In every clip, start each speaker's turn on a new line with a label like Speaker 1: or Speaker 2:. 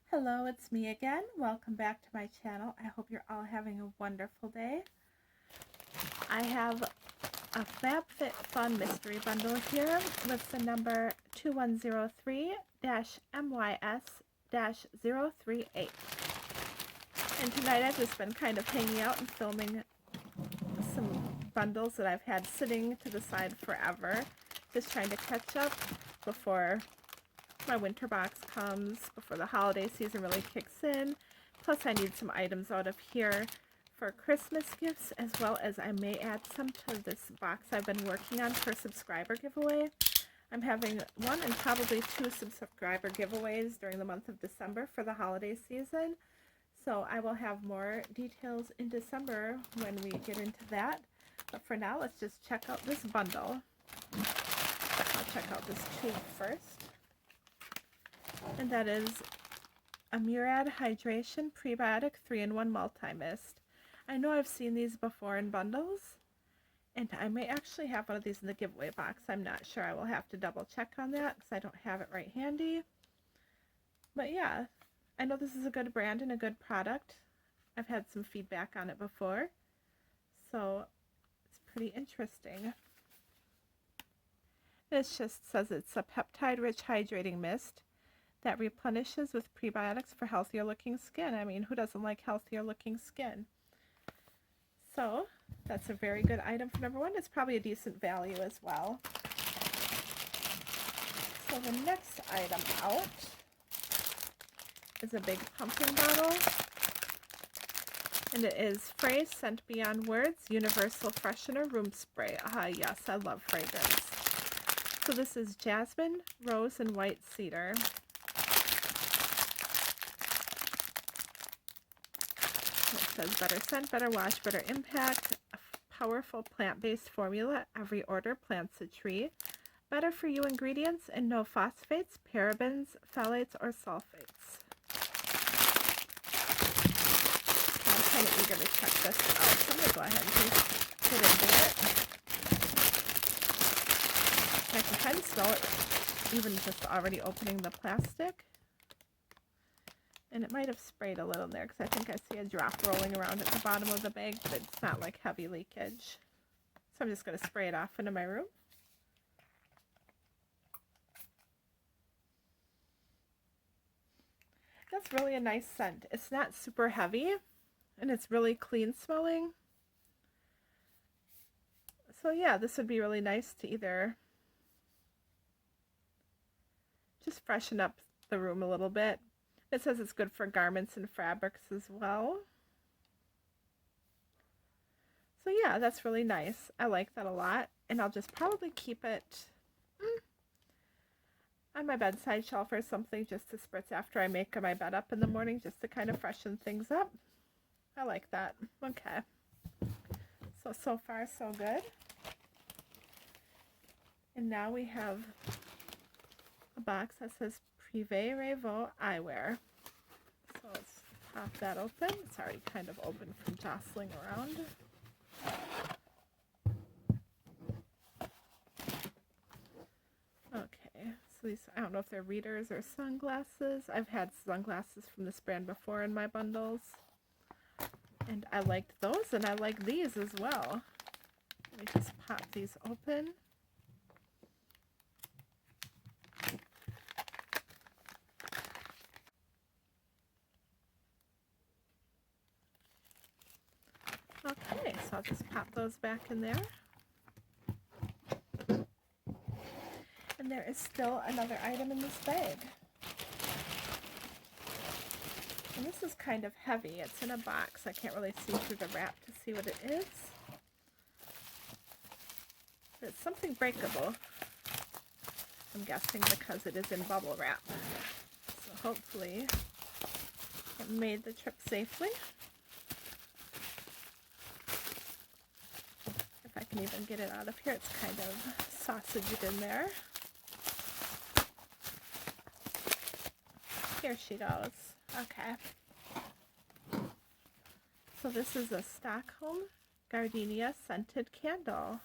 Speaker 1: Hello, it's me again. Welcome back to my channel. I hope you're all having a wonderful day. I have a FabFitFun mystery bundle here with the number 2103-MYS-038. And tonight I've just been kind of hanging out and filming some bundles that I've had sitting to the side forever. Just trying to catch up before my winter box comes, before the holiday season really kicks in. Plus I need some items out of here for Christmas gifts, as well as I may add some to this box I've been working on for subscriber giveaway. I'm having one and probably two subscriber giveaways during the month of December for the holiday season. So I will have more details in December when we get into that. But for now, let's just check out this bundle. I'll check out this tube first. And that is a Murad Hydration Prebiotic 3-in-1 Multi-Mist. I know I've seen these before in bundles, and I may actually have one of these in the giveaway box. I'm not sure. I will have to double check on that because I don't have it right handy. But yeah, I know this is a good brand and a good product. I've had some feedback on it before, so it's pretty interesting. It just says it's a peptide-rich hydrating mist that replenishes with prebiotics for healthier looking skin. I mean, who doesn't like healthier looking skin? So that's a very good item for number one. It's probably a decent value as well. So the next item out is a big pumpkin bottle. And it is Frey Scent Beyond Words Universal Freshener Room Spray. Ah, yes, I love fragrance. So this is jasmine, rose, and white cedar. It says better scent, better wash, better impact, a powerful plant-based formula. Every order plants a tree. Better for you ingredients and no phosphates, parabens, phthalates, or sulfates. I'm kind of eager to check this out, so I'm going to go ahead and just get into it. I can kind of smell it even just already opening the plastic. And it might have sprayed a little there because I think I see a drop rolling around at the bottom of the bag, but it's not like heavy leakage. So I'm just going to spray it off into my room. That's really a nice scent. It's not super heavy, and it's really clean smelling. So yeah, this would be really nice to either just freshen up the room a little bit. It says it's good for garments and fabrics as well. So yeah, that's really nice. I like that a lot. And I'll just probably keep it on my bedside shelf or something just to spritz after I make my bed up in the morning, just to kind of freshen things up. I like that. Okay. So far so good. And now we have a box that says Prebiotic eyewear. So let's pop that open. It's already kind of open from jostling around. Okay, so these, I don't know if they're readers or sunglasses. I've had sunglasses from this brand before in my bundles, and I liked those, and I like these as well. Let me just pop these open. Okay, so I'll just pop those back in there. And there is still another item in this bag. And this is kind of heavy. It's in a box. I can't really see through the wrap to see what it is. But it's something breakable. I'm guessing because it is in bubble wrap. So hopefully it made the trip safely. I can even get it out of here. It's kind of sausaged in there. Here she goes. Okay. So this is a Stockholm Gardenia scented candle.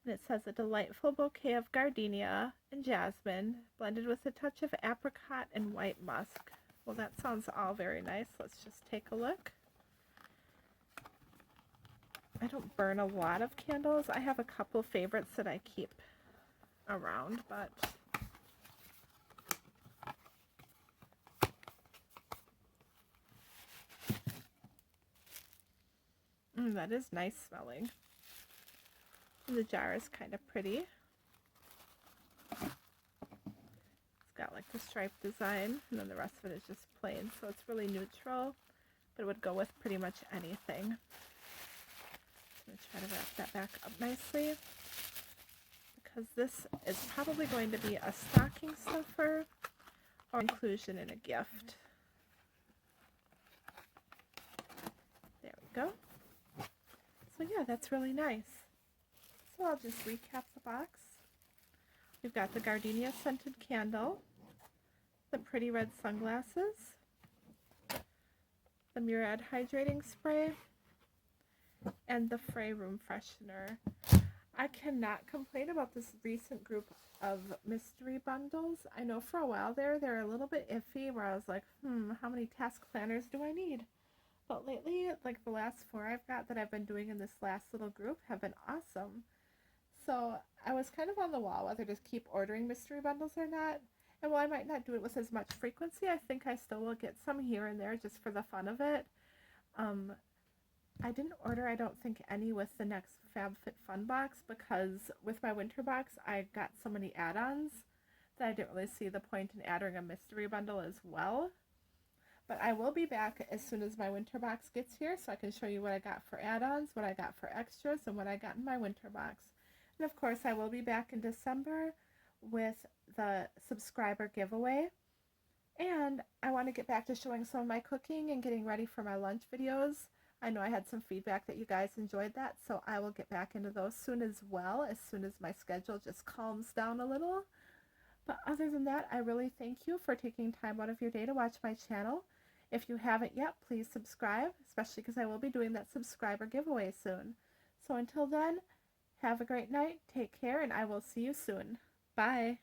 Speaker 1: And it says a delightful bouquet of gardenia and jasmine, blended with a touch of apricot and white musk. Well, that sounds all very nice. Let's just take a look. I don't burn a lot of candles. I have a couple favorites that I keep around, but that is nice smelling. And the jar is kind of pretty. It's got like the striped design, and then the rest of it is just plain, so it's really neutral, but it would go with pretty much anything. I'm going to try to wrap that back up nicely, because this is probably going to be a stocking stuffer or inclusion in a gift. There we go. So yeah, that's really nice. So I'll just recap the box. We've got the gardenia scented candle, the pretty red sunglasses, the Murad hydrating spray, and the Frey room freshener. I cannot complain about this recent group of mystery bundles. I know for a while there, they're a little bit iffy, where I was like, how many task planners do I need? But lately, like the last 4 I've got that I've been doing in this last little group have been awesome. So I was kind of on the wall whether to keep ordering mystery bundles or not. And while I might not do it with as much frequency, I think I still will get some here and there just for the fun of it. I didn't order, I don't think, any with the next FabFitFun box, because with my winter box, I got so many add-ons that I didn't really see the point in adding a mystery bundle as well. But I will be back as soon as my winter box gets here, so I can show you what I got for add-ons, what I got for extras, and what I got in my winter box. And of course, I will be back in December with the subscriber giveaway. And I want to get back to showing some of my cooking and getting ready for my lunch videos. I know I had some feedback that you guys enjoyed that, so I will get back into those soon as well, as soon as my schedule just calms down a little. But other than that, I really thank you for taking time out of your day to watch my channel. If you haven't yet, please subscribe, especially because I will be doing that subscriber giveaway soon. So until then, have a great night, take care, and I will see you soon. Bye!